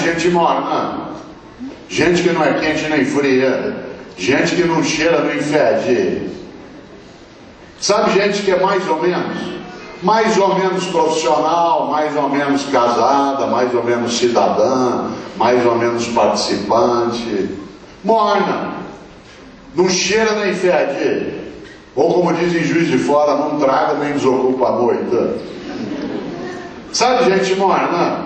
gente morna, gente que não é quente nem fria, gente que não cheira nem fede. Sabe gente que é mais ou menos profissional, mais ou menos casada, mais ou menos cidadã, mais ou menos participante, morna, não cheira nem fede, ou como dizem Juiz de Fora, não traga nem desocupa a moita. Sabe gente morna?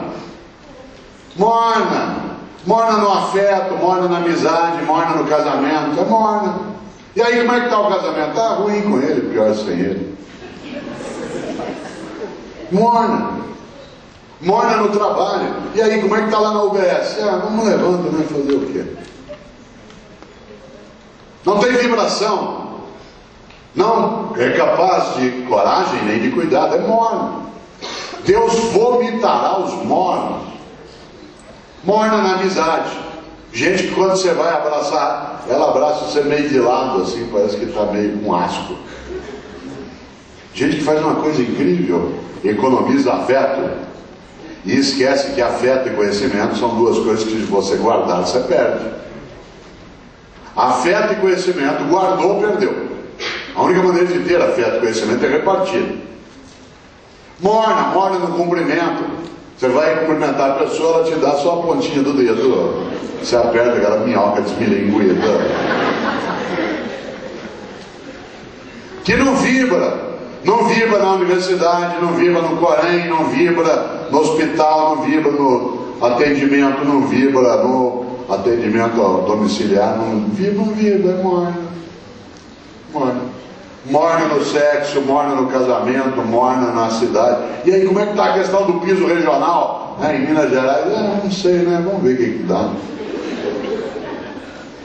Morna no afeto, morna na amizade, morna no casamento, é morna. E aí como é que está o casamento? Está ruim com ele, pior sem ele. Morna no trabalho. E aí como é que está lá na UBS? Não levanta, né? Fazer o quê? Não tem vibração, não é capaz de coragem nem de cuidado, é morno. Deus vomitará os mornos. Morna na amizade, gente que quando você vai abraçar, ela abraça você meio de lado assim, parece que está meio com asco. Gente que faz uma coisa incrível, economiza afeto e esquece que afeto e conhecimento são duas coisas que se você guardar você perde. Afeto e conhecimento, guardou, perdeu. A única maneira de ter afeto e conhecimento é repartir. Morna no cumprimento. Você vai cumprimentar a pessoa, ela te dá só a pontinha do dedo. Você aperta aquela minhoca desmilinguida. Que não vibra na universidade, não vibra no Corém, não vibra no hospital, não vibra no atendimento, não vibra no atendimento domiciliar, não vibra, é morna. Morna no sexo, morna no casamento, morna na cidade. E aí como é que está a questão do piso regional em Minas Gerais? Não sei, né? Vamos ver o que dá.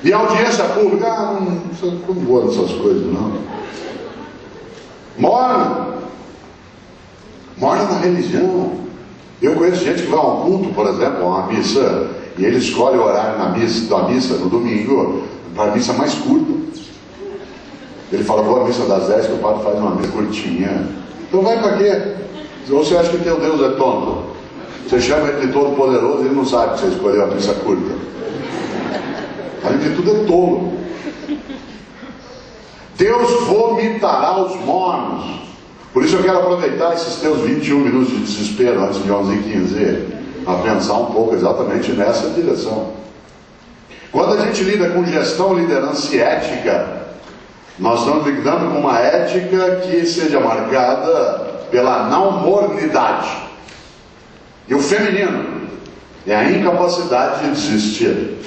E a audiência pública? Não vou nessas coisas não. Morna na religião. Eu conheço gente que vai a um culto, por exemplo, a uma missa, e ele escolhe o horário da missa no domingo para a missa mais curta. Ele fala, vou à missa das 10, que o padre faz uma missa curtinha. Então vai para quê? Ou você acha que teu Deus é tonto? Você chama ele de todo poderoso e ele não sabe que você escolheu a missa curta. Além de tudo é tolo. Deus vomitará os mornos. Por isso eu quero aproveitar esses teus 21 minutos de desespero antes de 11h15 a pensar um pouco exatamente nessa direção. Quando a gente lida com gestão, liderança e ética, nós estamos lidando com uma ética que seja marcada pela não mornidade. E o feminino é a incapacidade de desistir.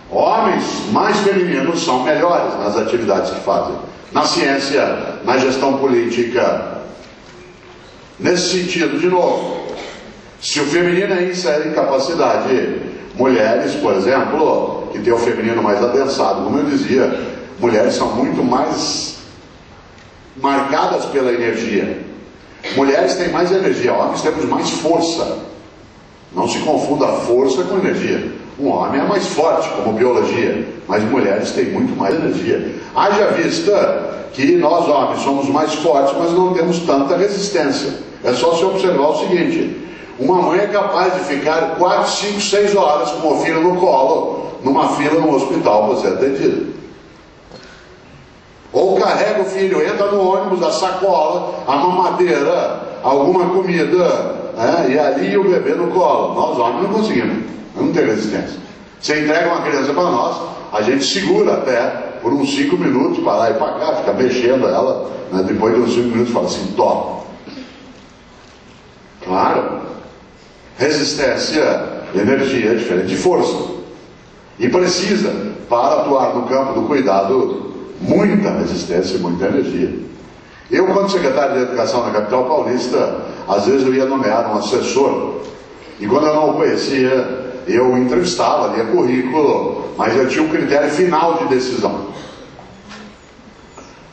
Homens mais femininos são melhores nas atividades que fazem. Na ciência, na gestão política. Nesse sentido, de novo, se o feminino é isso, é incapacidade. Mulheres, por exemplo, que tem o feminino mais adensado, como eu dizia, mulheres são muito mais marcadas pela energia. Mulheres têm mais energia, homens temos mais força. Não se confunda força com energia. Um homem é mais forte como biologia, mas mulheres têm muito mais energia. Haja vista que nós homens somos mais fortes, mas não temos tanta resistência. É só se observar o seguinte: uma mãe é capaz de ficar 4, 5, 6 horas com o filho no colo, numa fila no hospital para ser atendido. Ou carrega o filho, entra no ônibus, a sacola, a mamadeira, alguma comida, e ali o bebê no colo. Nós homens não conseguimos, não tem resistência. Você entrega uma criança para nós, a gente segura até por uns 5 minutos para lá e para cá, fica mexendo ela, depois de uns 5 minutos fala assim, toma. Claro, resistência, energia é diferente de força. E precisa, para atuar no campo do cuidado, muita resistência e muita energia. Eu, quando secretário de Educação na capital paulista, às vezes eu ia nomear um assessor, e quando eu não o conhecia, eu entrevistava, lia currículo, mas eu tinha um critério final de decisão.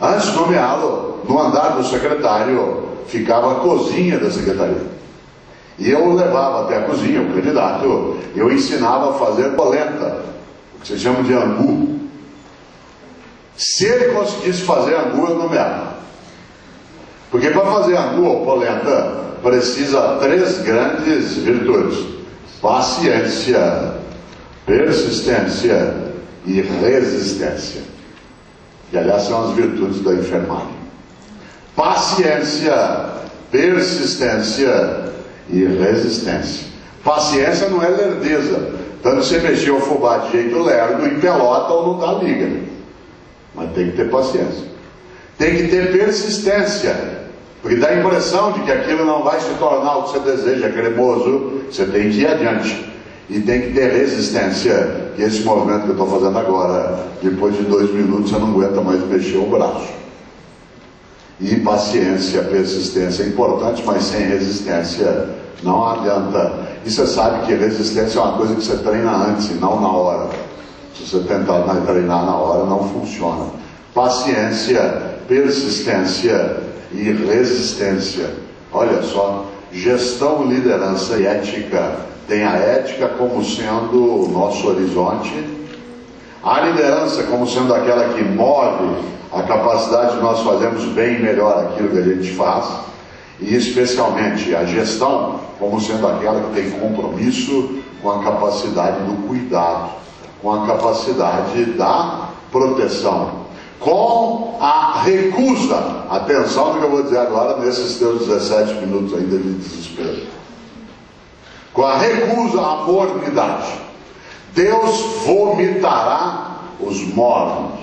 Antes de nomeá-lo, no andar do secretário, ficava a cozinha da secretaria. E eu levava até a cozinha o candidato, eu ensinava a fazer polenta, o que se chama de angu. Se ele conseguisse fazer angu, eu nomeava. Porque para fazer angu ou polenta, precisa 3 grandes virtudes. paciência, persistência e resistência. Que, aliás, são as virtudes da enfermagem. Paciência, persistência e resistência. Paciência não é lerdeza. Tanto você mexer o fubá de jeito lerdo, em pelota ou não dá liga. Mas tem que ter paciência. Tem que ter persistência. Porque dá a impressão de que aquilo não vai se tornar o que você deseja, cremoso. Você tem que ir adiante. E tem que ter resistência. Que esse movimento que eu estou fazendo agora, depois de 2 minutos, você não aguenta mais mexer o braço. E paciência, persistência é importante, mas sem resistência não adianta. E você sabe que resistência é uma coisa que você treina antes e não na hora. Se você tentar treinar na hora, não funciona. Paciência, persistência e resistência. Olha só, gestão, liderança e ética. Tem a ética como sendo o nosso horizonte, a liderança como sendo aquela que move a capacidade de nós fazermos bem e melhor aquilo que a gente faz, e especialmente a gestão como sendo aquela que tem compromisso com a capacidade do cuidado, com a capacidade da proteção, com a recusa, atenção no que eu vou dizer agora nesses teus 17 minutos ainda de desespero, com a recusa à mornidade. Deus vomitará os mornos.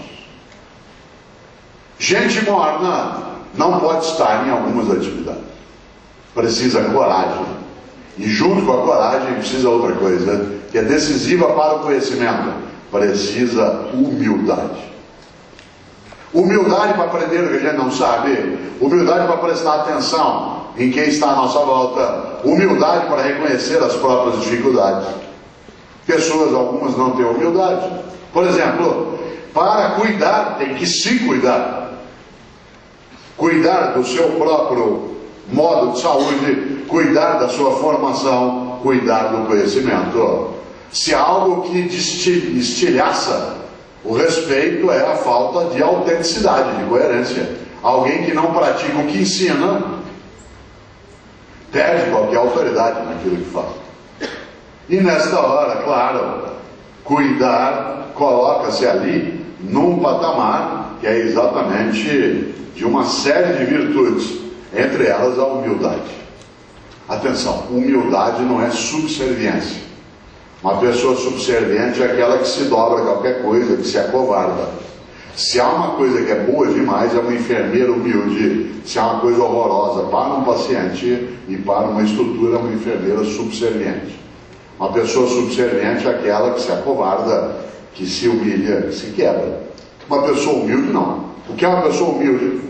Gente morna não pode estar em algumas atividades. Precisa coragem. E junto com a coragem precisa outra coisa, que é decisiva para o conhecimento. Precisa humildade. Humildade para aprender o que a gente não sabe. Humildade para prestar atenção em quem está à nossa volta. Humildade para reconhecer as próprias dificuldades. Pessoas, algumas não têm humildade. Por exemplo, para cuidar, tem que se cuidar. Cuidar do seu próprio modo de saúde, cuidar da sua formação, cuidar do conhecimento. Se há algo que estilhaça o respeito, é a falta de autenticidade, de coerência. Alguém que não pratica o que ensina, perde qualquer autoridade naquilo que faz. E nesta hora, claro, cuidar coloca-se ali num patamar que é exatamente de uma série de virtudes, entre elas a humildade. Atenção, humildade não é subserviência. Uma pessoa subserviente é aquela que se dobra a qualquer coisa, que se acovarda. Se há uma coisa que é boa demais, é uma enfermeira humilde. Se há uma coisa horrorosa para um paciente e para uma estrutura, uma enfermeira subserviente. Uma pessoa subserviente é aquela que se acovarda, que se humilha, que se quebra. Uma pessoa humilde não. O que é uma pessoa humilde?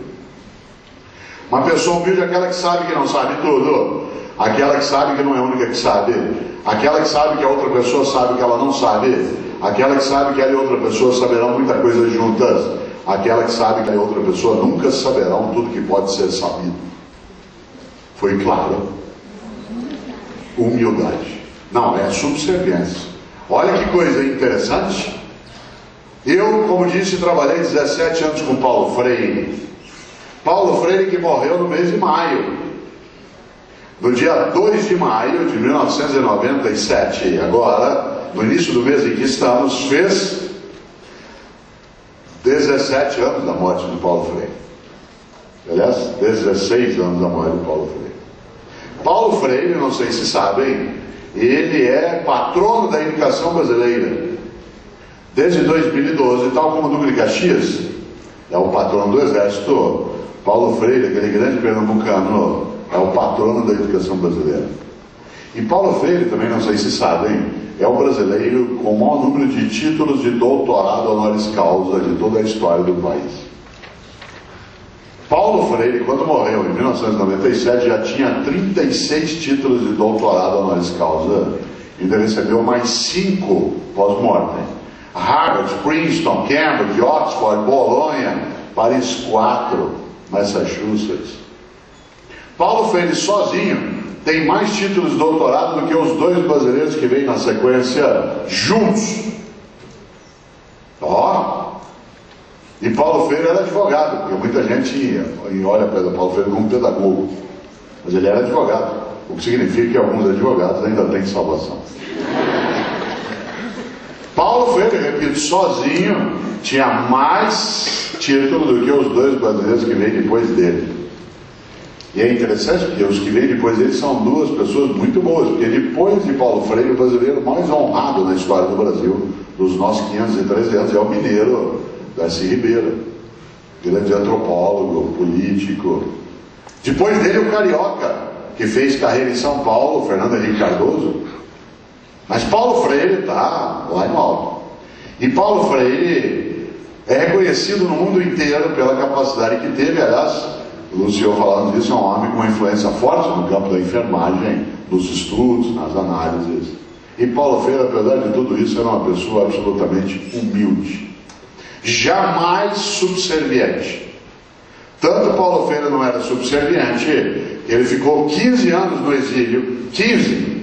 Uma pessoa humilde é aquela que sabe que não sabe tudo, aquela que sabe que não é a única que sabe, aquela que sabe que a outra pessoa sabe que ela não sabe, aquela que sabe que ela e outra pessoa saberão muita coisa juntas, aquela que sabe que a outra pessoa nunca saberão tudo que pode ser sabido. Foi claro? Humildade. Não, é subserviência. Olha que coisa interessante. Eu, como disse, trabalhei 17 anos com Paulo Freire. Paulo Freire que morreu no mês de maio. No dia 2 de maio de 1997, agora, no início do mês em que estamos, fez 17 anos da morte de Paulo Freire. Aliás, 16 anos da morte de Paulo Freire. Paulo Freire, não sei se sabem, ele é patrono da educação brasileira. Desde 2012, tal como o Duque de Caxias é o patrono do Exército, Paulo Freire, aquele grande pernambucano, é o patrono da educação brasileira. E Paulo Freire, também não sei se sabem, é o brasileiro com o maior número de títulos de doutorado honoris causa de toda a história do país. Paulo Freire, quando morreu em 1997, já tinha 36 títulos de doutorado honoris causa. Ainda recebeu mais 5 pós-mortem. Harvard, Princeton, Cambridge, Oxford, Bolonha, Paris 4, Massachusetts. Paulo Freire sozinho tem mais títulos de doutorado do que os 2 brasileiros que vêm na sequência juntos. Ó! E Paulo Freire era advogado, porque muita gente olha para Paulo Freire como pedagogo, mas ele era advogado. o que significa que alguns advogados ainda têm salvação. Paulo Freire, repito, sozinho, tinha mais título do que os dois brasileiros que vêm depois dele. E é interessante porque os que vêm depois dele são duas pessoas muito boas, porque depois de Paulo Freire, o brasileiro mais honrado na história do Brasil, dos nossos 513 anos, é o mineiro Darcy Ribeiro, grande antropólogo, político. Depois dele, o carioca, que fez carreira em São Paulo, Fernando Henrique Cardoso. Mas Paulo Freire está lá no alto. E Paulo Freire é reconhecido no mundo inteiro pela capacidade que teve. Aliás, o Luciano falando disso, é um homem com uma influência forte no campo da enfermagem, nos estudos, nas análises. E Paulo Freire, apesar de tudo isso, era uma pessoa absolutamente humilde, jamais subserviente. Tanto Paulo Freire não era subserviente, que ele ficou 15 anos no exílio, 15,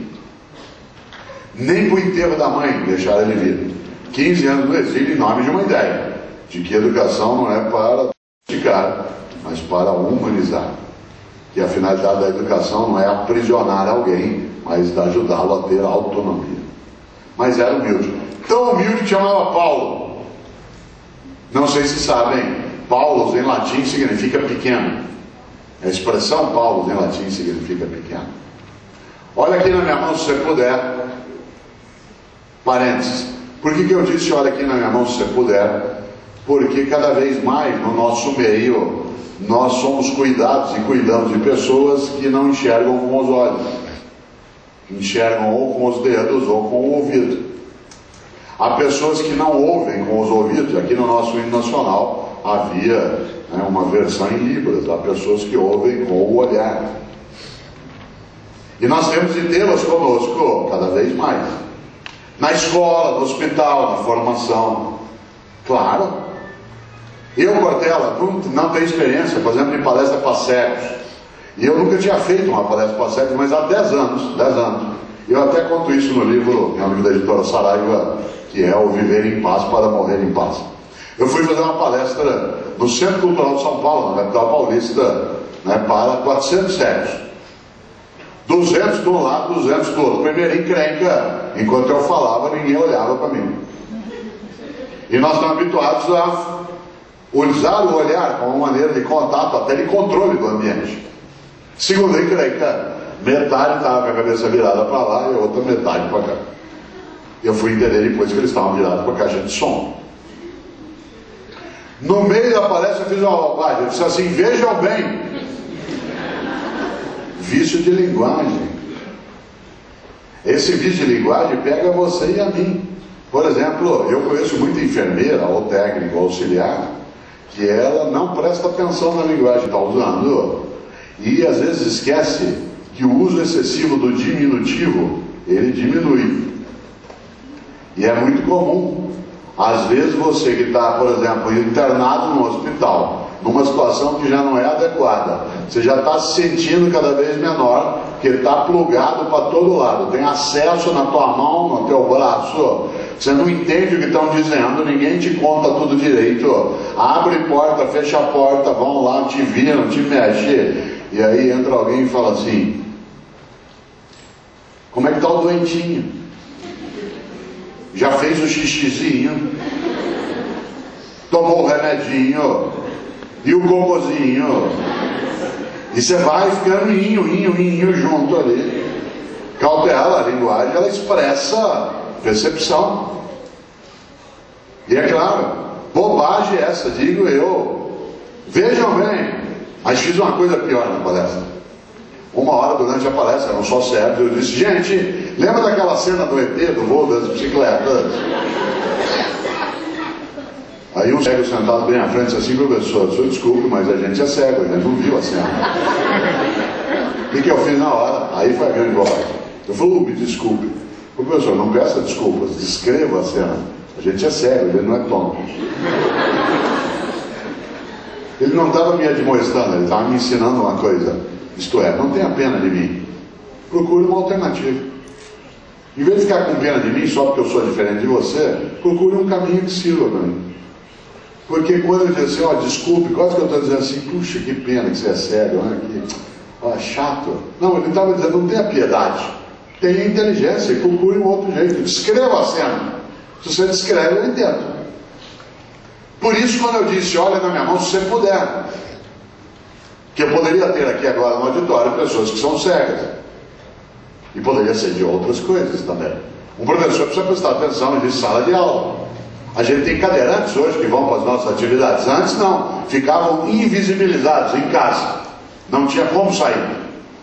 nem para o enterro da mãe deixaram ele vir. 15 anos no exílio em nome de uma ideia, de que a educação não é para domesticar, mas para humanizar. Que a finalidade da educação não é aprisionar alguém, mas ajudá-lo a ter autonomia. Mas era humilde. Tão humilde que chamava Paulo. Não sei se sabem, Paulos em latim significa pequeno. A expressão Paulos em latim significa pequeno. Olha aqui na minha mão se você puder. Parênteses. Por que eu disse olha aqui na minha mão se você puder? Porque cada vez mais no nosso meio nós somos cuidados e cuidamos de pessoas que não enxergam com os olhos, enxergam ou com os dedos ou com o ouvido. Há pessoas que não ouvem com os ouvidos. Aqui no nosso hino nacional havia uma versão em Libras. Há pessoas que ouvem com o olhar, e nós temos de tê-las conosco cada vez mais, na escola, no hospital, na formação. Claro, eu, Cortella, não tenho experiência, por exemplo, em palestra para cegos. E eu nunca tinha feito uma palestra para cegos, mas há 10 anos. Eu até conto isso no livro, é um livro da editora Saraiva, que é O Viver em Paz para Morrer em Paz. Eu fui fazer uma palestra no Centro Cultural de São Paulo, na capital paulista, para 400 cegos. 200 de um lado, 200 do outro. Primeira encrenca, enquanto eu falava, ninguém olhava para mim. E nós estamos habituados a usar o olhar como uma maneira de contato, até de controle do ambiente. Segunda encrenca, metade estava com a cabeça virada para lá e a outra metade para cá. Eu fui entender depois que eles estavam virados para a caixa de som. No meio da palestra eu fiz uma bobagem. Eu disse assim: vejam bem, vício de linguagem. Esse vício de linguagem pega você e a mim. Por exemplo, eu conheço muita enfermeira, ou técnico, ou auxiliar, que ela não presta atenção na linguagem que está usando, e às vezes esquece que o uso excessivo do diminutivo, ele diminui. E é muito comum, às vezes você que está, por exemplo, internado no hospital, numa situação que já não é adequada, você já está se sentindo cada vez menor, porque está plugado para todo lado, tem acesso na tua mão, no teu braço, você não entende o que estão dizendo, ninguém te conta tudo direito, abre porta, fecha a porta, vão lá, te viram, te mexe, e aí entra alguém e fala assim: como é que está o doentinho? Já fez o xixizinho? Tomou o remedinho? E o cocôzinho? E você vai ficando inho junto ali. Cautela, a linguagem, ela expressa percepção. E é claro, bobagem essa, digo eu. Vejam bem, mas fiz uma coisa pior na palestra. Uma hora durante a palestra, eram só cegos, eu disse: gente, lembra daquela cena do ET, do voo das bicicletas? Aí um cego sentado bem à frente disse assim: professor, o senhor desculpe, mas a gente é cego, a gente não viu a cena. O que eu fiz na hora? Aí foi a grande bobagem. Eu falei: me desculpe. Professor, não peça desculpas, descreva a cena. A gente é cego, ele não é tonto. Ele não estava me admoestando, ele estava me ensinando uma coisa. Isto é, não tenha pena de mim. Procure uma alternativa. Em vez de ficar com pena de mim só porque eu sou diferente de você, procure um caminho que sirva para mim. Porque quando eu digo assim: ó, desculpe, quase que eu estou dizendo assim: puxa, que pena que você é cego, né? Fala, chato. Não, ele estava dizendo, não tenha piedade. Tenha inteligência e procure um outro jeito. Descreva a cena. Se você descreve, eu entendo. Por isso, quando eu disse, olha na minha mão, se você puder. Que eu poderia ter aqui agora no auditório pessoas que são cegas. E poderia ser de outras coisas também. Um professor precisa prestar atenção em sala de aula. A gente tem cadeirantes hoje que vão para as nossas atividades. Antes não, ficavam invisibilizados em casa. Não tinha como sair.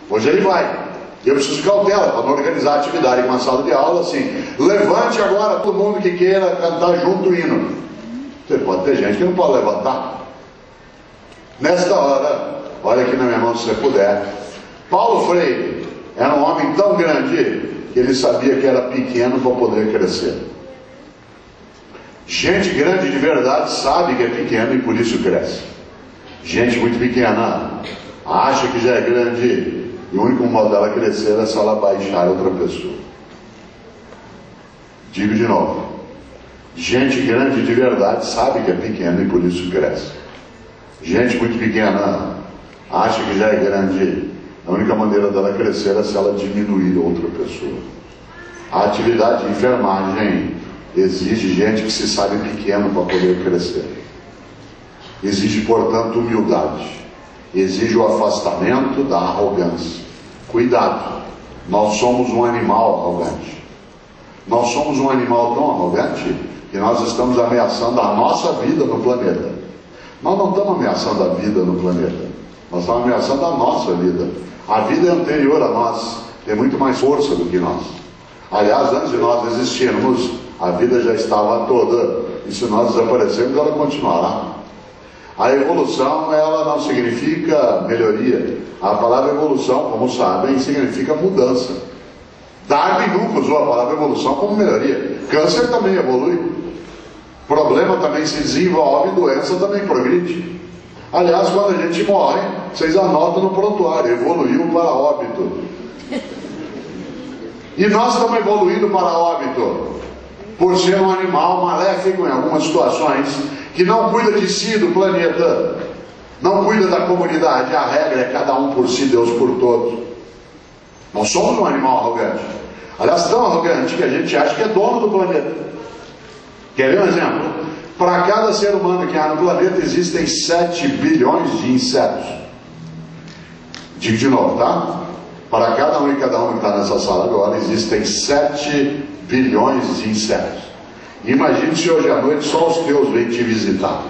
Hoje ele vai. Eu preciso de cautela para não organizar a atividade em uma sala de aula assim. Levante agora todo mundo que queira cantar junto o hino. Você pode ter gente que não pode levantar. Nesta hora, olha aqui na minha mão se você puder. Paulo Freire era um homem tão grande que ele sabia que era pequeno para poder crescer. Gente grande de verdade sabe que é pequeno e por isso cresce. Gente muito pequena acha que já é grande e o único modo dela crescer é se ela baixar outra pessoa. Digo de novo. Gente grande de verdade sabe que é pequeno e por isso cresce. Gente muito pequena acha que já é grande. A única maneira dela crescer é se ela diminuir outra pessoa. A atividade de enfermagem exige gente que se sabe pequeno para poder crescer. Exige, portanto, humildade. Exige o afastamento da arrogância. Cuidado, nós somos um animal arrogante. Nós somos um animal tão arrogante que nós estamos ameaçando a nossa vida no planeta. Nós não estamos ameaçando a vida no planeta. Nós estamos ameaçando a nossa vida. A vida é anterior a nós. Tem muito mais força do que nós. Aliás, antes de nós existirmos, a vida já estava toda. E se nós desaparecermos, ela continuará. A evolução, ela não significa melhoria. A palavra evolução, como sabem, significa mudança. Darwin nunca usou a palavra evolução como melhoria. Câncer também evolui. Problema também se desenvolve, doença também progride. Aliás, quando a gente morre, vocês anotam no prontuário, evoluiu para óbito. E nós estamos evoluindo para óbito, por ser um animal maléfico em algumas situações, que não cuida de si, do planeta, não cuida da comunidade. A regra é cada um por si, Deus por todos. Nós somos um animal arrogante. Aliás, tão arrogante que a gente acha que é dono do planeta. Quer ver um exemplo? Para cada ser humano que há no planeta existem 7 bilhões de insetos. Digo de novo, tá? Para cada um e cada uma que está nessa sala agora, existem 7 bilhões de insetos. Imagine se hoje à noite só os teus vêm te visitar.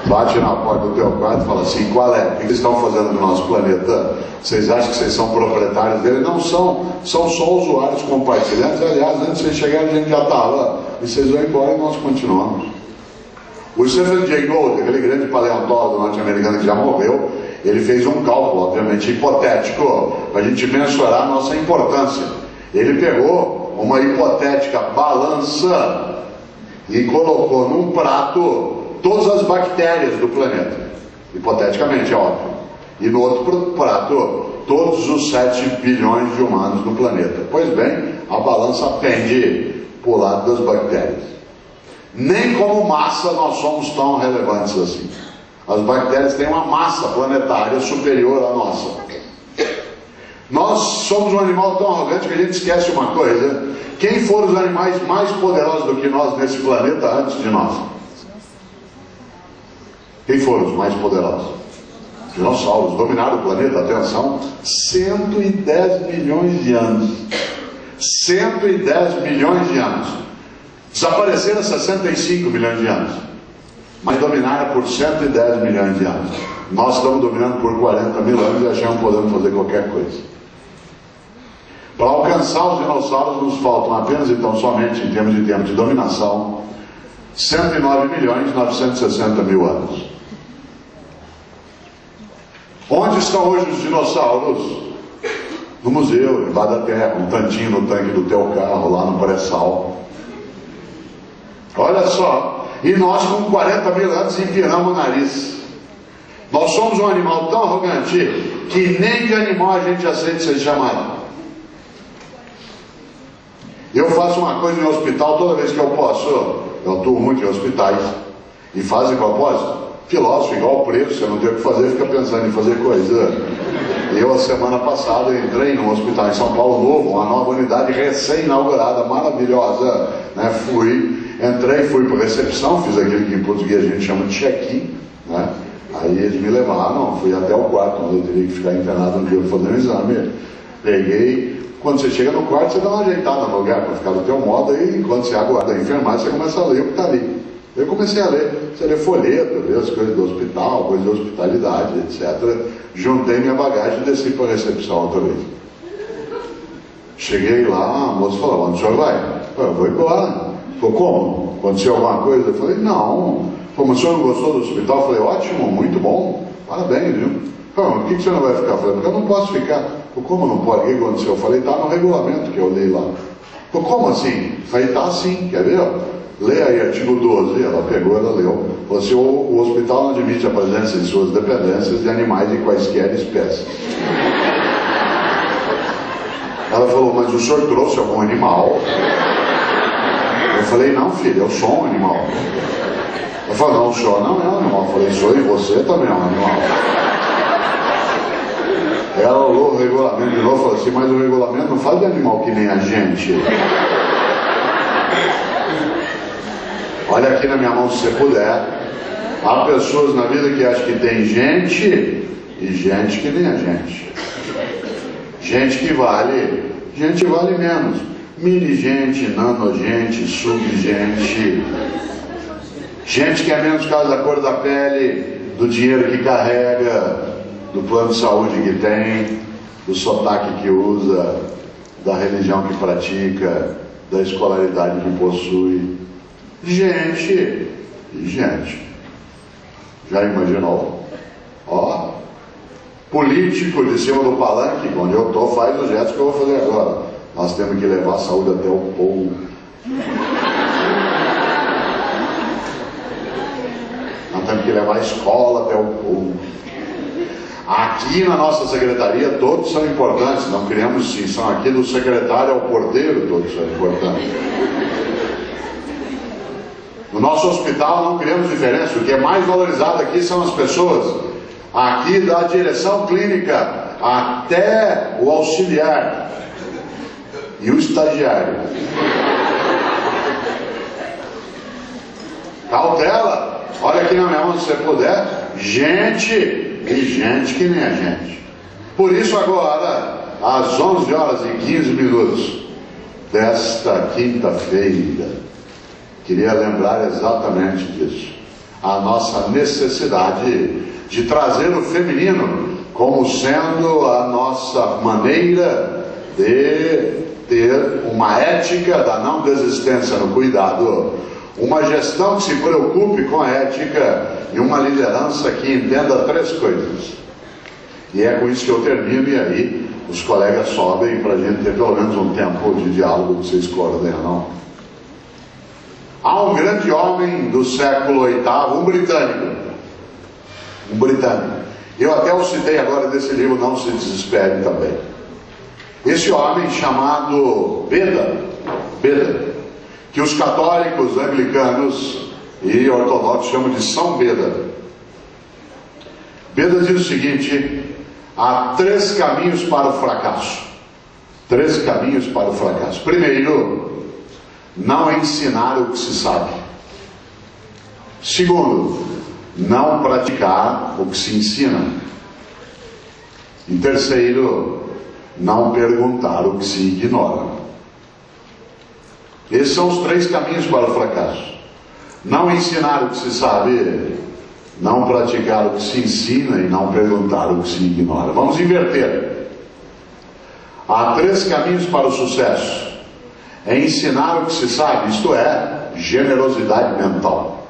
Bate na porta do teu quarto e fala assim, qual é? O que vocês estão fazendo no nosso planeta? Vocês acham que vocês são proprietários dele? Não são, são só usuários compartilhantes. Aliás, antes de vocês chegarem, a gente já estava. E vocês vão embora e nós continuamos. O Stephen Jay Gould, aquele grande paleontólogo norte-americano que já morreu, ele fez um cálculo, obviamente hipotético, para a gente mensurar a nossa importância. Ele pegou uma hipotética balança e colocou num prato todas as bactérias do planeta, hipoteticamente, é óbvio, e no outro prato todos os 7 bilhões de humanos no planeta. Pois bem, a balança pende para o lado das bactérias. Nem como massa nós somos tão relevantes assim. As bactérias têm uma massa planetária superior à nossa. Nós somos um animal tão arrogante que a gente esquece uma coisa: quem foram os animais mais poderosos do que nós nesse planeta antes de nós? Quem foram os mais poderosos? Dinossauros dominaram o planeta, atenção, 110 milhões de anos. 110 milhões de anos. Desapareceram há 65 milhões de anos, mas dominaram por 110 milhões de anos. Nós estamos dominando por 40 mil anos e achamos que podemos fazer qualquer coisa. Para alcançar os dinossauros nos faltam apenas, então, somente em termos de tempo de dominação, 109 milhões e 960 mil anos. Onde estão hoje os dinossauros? No museu, embaixo da terra, um tantinho no tanque do teu carro, lá no pré-sal. Olha só, e nós com 40 mil anos empinamos o nariz. Nós somos um animal tão arrogante que nem de animal a gente aceita ser chamado. Eu faço uma coisa em hospital toda vez que eu posso. Eu atuo muito em hospitais. E fazem propósito. filósofo, igual preso, você não tem o que fazer, fica pensando em fazer coisa. Eu, a semana passada, entrei num hospital em São Paulo novo, uma nova unidade recém-inaugurada, maravilhosa, né? Entrei, fui para a recepção, fiz aquilo que em português a gente chama de check-in, né? Aí eles me levaram, fui até o quarto, onde eu teria que ficar internado um dia para fazer um exame. Peguei, quando você chega no quarto, você dá uma ajeitada no lugar para ficar do teu modo, e quando você aguarda a enfermagem, você começa a ler o que está ali. Eu comecei a ler, você lê folheto, lê as coisas do hospital, coisas de hospitalidade, etc. Juntei minha bagagem e desci para a recepção outra vez. Cheguei lá, a moça falou, onde o senhor vai? Eu vou embora. Falei, como? Aconteceu alguma coisa? Eu falei, não. Falei, mas o senhor não gostou do hospital? Eu falei, ótimo, muito bom, parabéns, viu? Falei, por que o senhor não vai ficar? Eu falei, porque eu não posso ficar. Falei, como não pode? O que aconteceu? Eu falei, está no regulamento que eu li lá. Falei, como assim? Eu falei, está assim, quer ver? Lê aí, artigo 12, ela pegou, ela leu. Falou assim, o hospital não admite a presença em suas dependências de animais de quaisquer espécies. Ela falou, mas o senhor trouxe algum animal? Eu falei, não, filho, eu sou um animal. Ela falou, não, o senhor não é um animal. Eu falei, sou, e você também é um animal. Ela olhou o regulamento de novo e falou assim, mas o regulamento não fala de animal que nem a gente. Olha aqui na minha mão, se você puder. Há pessoas na vida que acham que tem gente e gente que nem a gente. Gente que vale menos. Mini gente, nano gente, sub gente. Gente que é menos por causa da cor da pele, do dinheiro que carrega, do plano de saúde que tem, do sotaque que usa, da religião que pratica, da escolaridade que possui. Gente. Já imaginou? Ó, político de cima do palanque, onde eu estou, faz os gestos que eu vou fazer agora. Nós temos que levar a saúde até o povo. Nós temos que levar a escola até o povo. Aqui na nossa secretaria todos são importantes, não criamos distinção aqui do secretário ao porteiro, todos são importantes. No nosso hospital não criamos diferença, o que é mais valorizado aqui são as pessoas. Aqui da direção clínica até o auxiliar e o estagiário. Cautela, olha aqui na minha mão se você puder, gente e gente que nem a gente. Por isso agora, às 11 horas e 15 minutos desta quinta-feira, queria lembrar exatamente disso. A nossa necessidade de trazer o feminino como sendo a nossa maneira de ter uma ética da não desistência no cuidado, uma gestão que se preocupe com a ética e uma liderança que entenda três coisas. E é com isso que eu termino, e aí os colegas sobem para a gente ter pelo menos um tempo de diálogo que vocês coordenam. Há um grande homem do século VIII, um britânico. Eu até o citei agora desse livro, Não Se Desespere também. Esse homem chamado Beda, que os católicos, anglicanos e ortodoxos chamam de São Beda. Beda diz o seguinte: há 3 caminhos para o fracasso. 3 caminhos para o fracasso. Primeiro, não ensinar o que se sabe. Segundo, não praticar o que se ensina. E terceiro, não perguntar o que se ignora. Esses são os 3 caminhos para o fracasso. Não ensinar o que se sabe, não praticar o que se ensina e não perguntar o que se ignora. Vamos inverter. Há 3 caminhos para o sucesso. É ensinar o que se sabe, isto é, generosidade mental.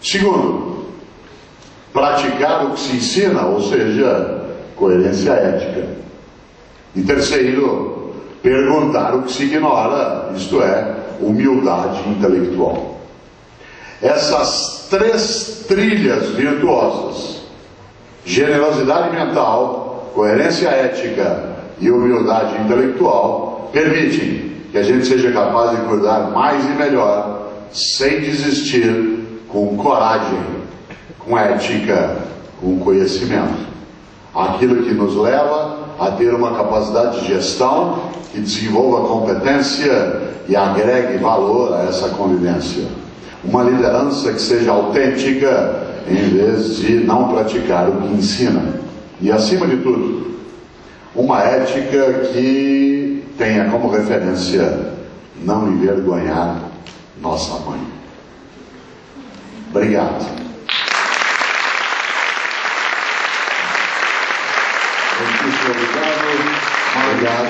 Segundo, praticar o que se ensina, ou seja, coerência ética. E terceiro, perguntar o que se ignora, isto é, humildade intelectual. Essas 3 trilhas virtuosas, generosidade mental, coerência ética e humildade intelectual, permitem que a gente seja capaz de cuidar mais e melhor, sem desistir, com coragem com ética, com conhecimento. Aquilo que nos leva a ter uma capacidade de gestão que desenvolva competência e agregue valor a essa convivência. Uma liderança que seja autêntica em vez de não praticar o que ensina. E acima de tudo, uma ética que tenha como referência não envergonhar nossa mãe. Obrigado. Obrigado,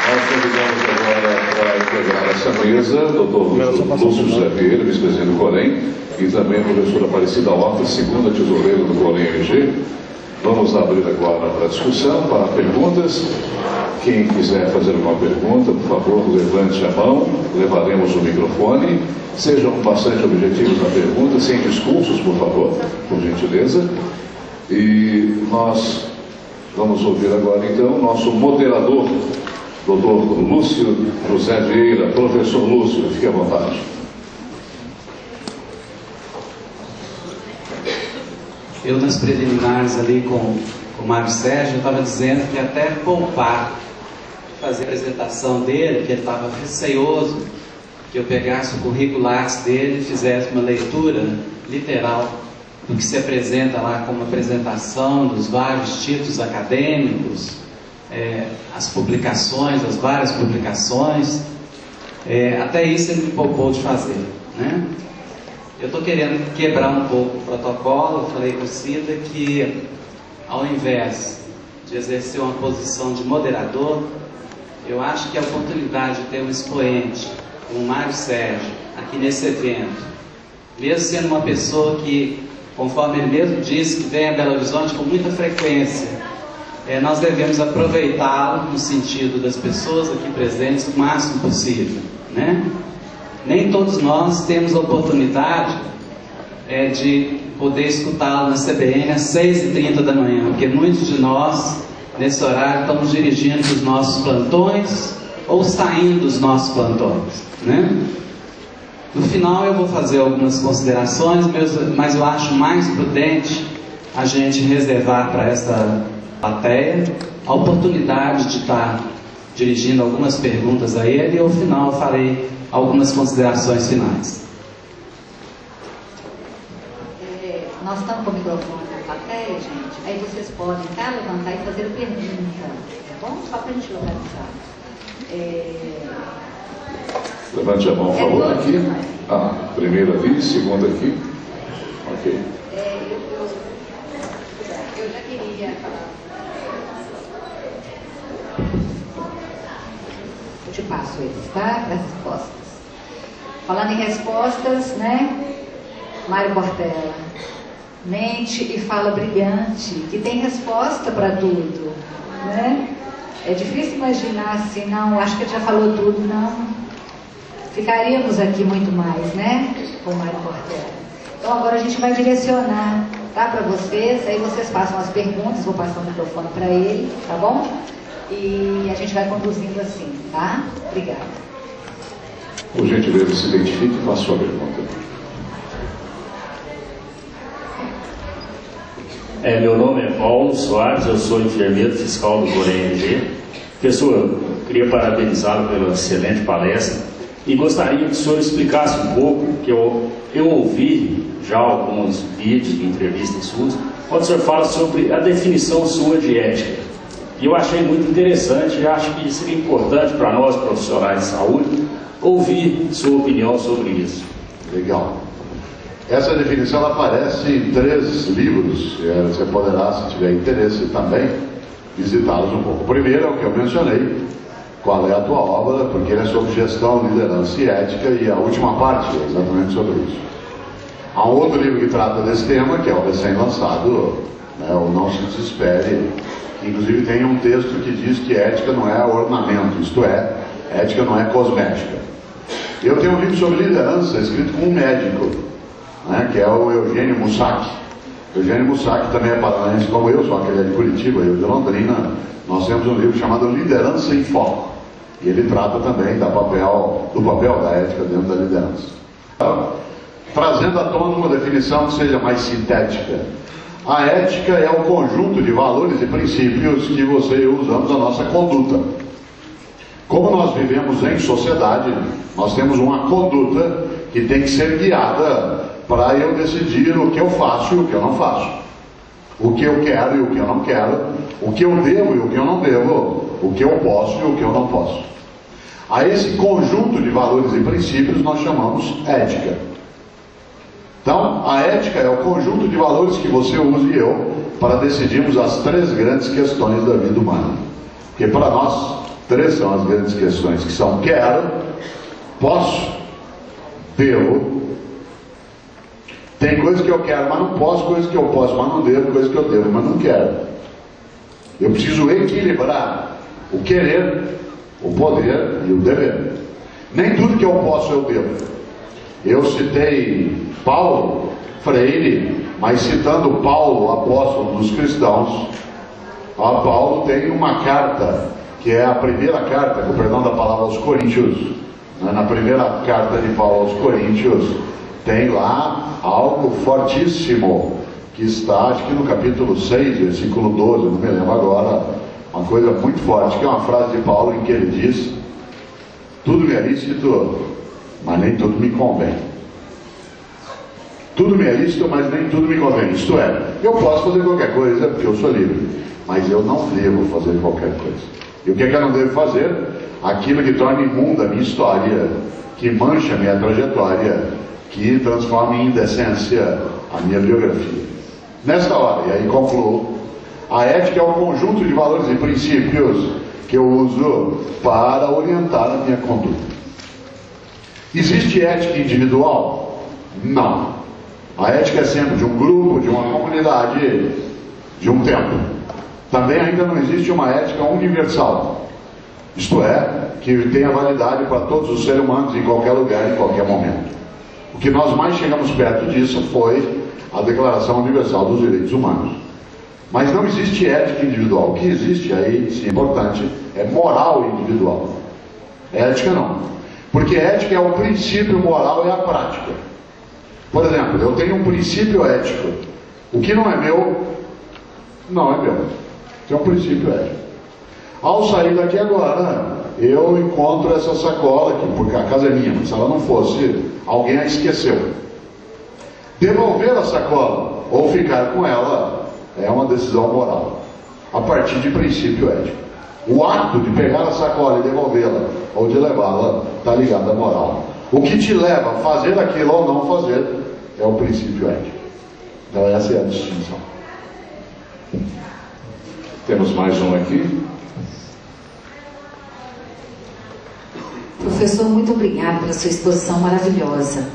Nós convidamos agora para integrar essa mesa o Dr. Lúcio José Vieira, vice-presidente do Corém, e também a professora Aparecida Horta, segunda tesoureira do Corém MG. Vamos abrir agora para a discussão, para perguntas. Quem quiser fazer uma pergunta, por favor, levante a mão, levaremos o microfone. Sejam bastante objetivos na pergunta, sem discursos, por favor, por gentileza. E nós vamos ouvir agora, então, nosso moderador, Dr. Lúcio José Vieira. Professor Lúcio, fique à vontade. Eu, nas preliminares ali com o Mário Sérgio, estava dizendo que até poupar fazer a apresentação dele, que ele estava receoso que eu pegasse o currículo Lattes dele e fizesse uma leitura literal do que se apresenta lá como apresentação dos vários títulos acadêmicos, as publicações, as várias publicações. Até isso ele me poupou de fazer, né? Eu estou querendo quebrar um pouco o protocolo. Eu falei com o Cida que, ao invés de exercer uma posição de moderador, eu acho que a oportunidade de ter um expoente como o Mário Sérgio aqui nesse evento, mesmo sendo uma pessoa que, conforme ele mesmo disse, que vem a Belo Horizonte com muita frequência, nós devemos aproveitá-lo no sentido das pessoas aqui presentes o máximo possível, né? Nem todos nós temos a oportunidade de poder escutá-lo na CBN às 6h30 da manhã, porque muitos de nós, nesse horário, estamos dirigindo os nossos plantões ou saindo dos nossos plantões, né? No final eu vou fazer algumas considerações, mas eu acho mais prudente a gente reservar para essa plateia a oportunidade de estar dirigindo algumas perguntas a ele, e ao final eu farei algumas considerações finais. Nós estamos com o microfone na plateia, gente. Aí vocês podem levantar e fazer pergunta, tá bom? Só para a gente localizar. Levante a mão, por favor, aqui. Primeiro ali, segundo aqui. Ok. Eu já queria... Eu te passo eles, tá? As respostas. Falando em respostas, né? Mário Cortella. Mente e fala brilhante, que tem resposta para tudo, né? É difícil imaginar assim, não, acho que ele já falou tudo, não. Ficaríamos aqui muito mais, né? Com o Mário Cortella. Então agora a gente vai direcionar, tá? Para vocês, aí vocês façam as perguntas, vou passar o microfone para ele, tá bom? E a gente vai conduzindo assim, tá? Obrigada. Por gentileza, se identifique e faça sua pergunta. Meu nome é Paulo Soares, eu sou enfermeiro fiscal do Corém MG. Professor, eu queria parabenizá-lo pela excelente palestra e gostaria que o senhor explicasse um pouco, que eu ouvi já alguns vídeos de entrevistas suas, onde o senhor fala sobre a definição sua de ética. E eu achei muito interessante e acho que seria importante para nós, profissionais de saúde, ouvir sua opinião sobre isso. Legal. Essa definição ela aparece em 3 livros. Você poderá, se tiver interesse também, visitá-los um pouco. O primeiro é o que eu mencionei, qual é a tua obra, porque ele é sobre gestão, liderança e ética, e a última parte é exatamente sobre isso. Há um outro livro que trata desse tema, que é o recém-lançado, né, o Não Se Desespere, que inclusive tem um texto que diz que ética não é ornamento, isto é, ética não é cosmética. Eu tenho um livro sobre liderança, escrito com um médico, né, que é o Eugênio Mussac. Eugênio Mussac também é paranaense como eu, só que ele é de Curitiba, eu de Londrina. Nós temos um livro chamado Liderança em Foco, e ele trata também do papel da ética dentro da liderança. trazendo à tona uma definição que seja mais sintética. A ética é o conjunto de valores e princípios que você e eu usamos na nossa conduta. Como nós vivemos em sociedade, nós temos uma conduta que tem que ser guiada para eu decidir o que eu faço e o que eu não faço, o que eu quero e o que eu não quero, o que eu devo e o que eu não devo, o que eu posso e o que eu não posso. A esse conjunto de valores e princípios nós chamamos ética. Então, a ética é o conjunto de valores que você usa e eu para decidirmos as três grandes questões da vida humana. Porque para nós, três são as grandes questões, que são quero, posso, devo. Tem coisas que eu quero, mas não posso, coisas que eu posso, mas não devo, coisas que eu devo, mas não quero. Eu preciso equilibrar o querer, o poder e o dever. Nem tudo que eu posso eu devo. Eu citei Paulo Freire, mas citando Paulo, apóstolo dos cristãos, Paulo tem uma carta, que é a primeira carta, com perdão da palavra, aos Coríntios. Na primeira carta de Paulo aos Coríntios, tem lá algo fortíssimo, que está, acho que no capítulo 6, versículo 12, não me lembro agora, uma coisa muito forte, que é uma frase de Paulo em que ele diz: tudo me é lícito, mas nem tudo me convém. Tudo me é lícito, mas nem tudo me convém. Isto é, eu posso fazer qualquer coisa porque eu sou livre, mas eu não devo fazer qualquer coisa. E o que é que eu não devo fazer? Aquilo que torna imunda a minha história, que mancha a minha trajetória, que transforma em indecência a minha biografia. Nesta hora, e aí concluo, a ética é um conjunto de valores e princípios que eu uso para orientar a minha conduta. Existe ética individual? Não. A ética é sempre de um grupo, de uma comunidade, de um tempo. Também ainda não existe uma ética universal. Isto é, que tenha validade para todos os seres humanos em qualquer lugar, em qualquer momento. O que nós mais chegamos perto disso foi a Declaração Universal dos Direitos Humanos. Mas não existe ética individual. O que existe aí, sim, importante, é moral individual. Ética não. Porque ética é o princípio moral e a prática. Por exemplo, eu tenho um princípio ético. O que não é meu, não é meu. Isso é um princípio ético. Ao sair daqui agora, eu encontro essa sacola aqui, porque a casa é minha, mas se ela não fosse, alguém a esqueceu. Devolver a sacola ou ficar com ela é uma decisão moral, a partir de princípio ético. O ato de pegar a sacola e devolvê-la, ou de levá-la, está ligado à moral. O que te leva a fazer aquilo ou não fazer é o princípio ético. Então essa é a distinção. Temos mais um aqui. Professor, muito obrigada pela sua exposição maravilhosa.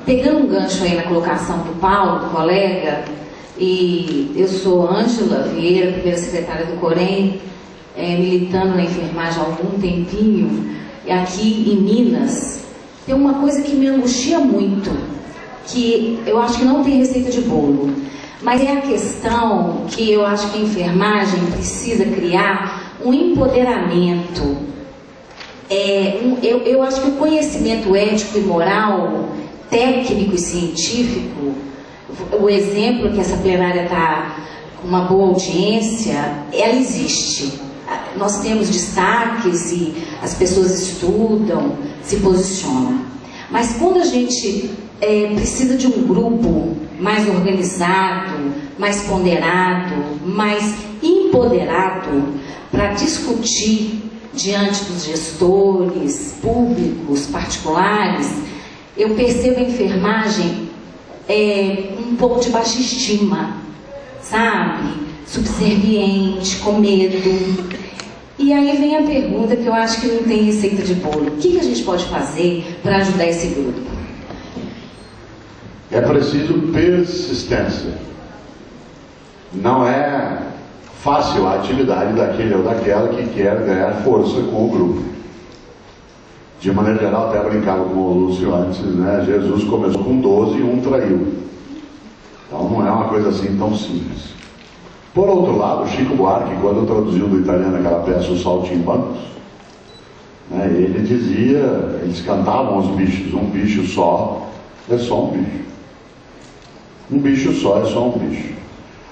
Pegando um gancho aí na colocação do Paulo, do colega, e eu sou Ângela Vieira, primeira secretária do Corém, militando na enfermagem há algum tempinho, e aqui em Minas, tem uma coisa que me angustia muito, que eu acho que não tem receita de bolo, mas é a questão que eu acho que a enfermagem precisa criar um empoderamento. Eu acho que o conhecimento ético e moral, técnico e científico, o exemplo que essa plenária está com uma boa audiência, ela existe. Nós temos destaques e as pessoas estudam, se posicionam. Mas quando a gente precisa de um grupo mais organizado, mais ponderado, mais empoderado para discutir diante dos gestores públicos, particulares, eu percebo a enfermagem um pouco de baixa estima, sabe? Subserviente, com medo. E aí vem a pergunta que eu acho que não tem receita de bolo. O que a gente pode fazer para ajudar esse grupo? É preciso persistência. Não é fácil a atividade daquele ou daquela que quer ganhar força com o grupo. De maneira geral, até brincava com o Lúcio antes, né? Jesus começou com 12 e um traiu. Então não é uma coisa assim tão simples. Por outro lado, Chico Buarque, quando traduziu do italiano aquela peça Os Saltimbancos, né, ele dizia, eles cantavam os bichos, um bicho só É só um bicho. Um bicho só é só um bicho.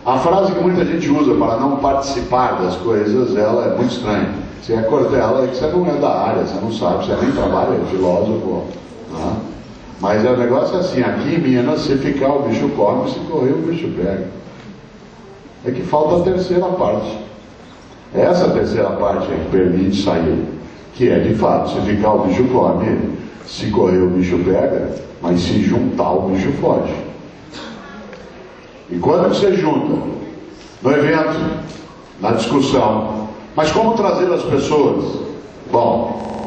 A frase que muita gente usa para não participar das coisas, ela é muito estranha. Você é Cortella, é que você não é da área, você não sabe, você nem trabalha, é filósofo. Né? Mas o negócio é assim, aqui em Minas, se ficar o bicho come, se correr o bicho pega. É que falta a terceira parte. Essa terceira parte é que permite sair. Que é, de fato, se ficar o bicho come, se correr o bicho pega, mas se juntar o bicho foge. E quando você junta? No evento, na discussão. Mas como trazer as pessoas? Bom,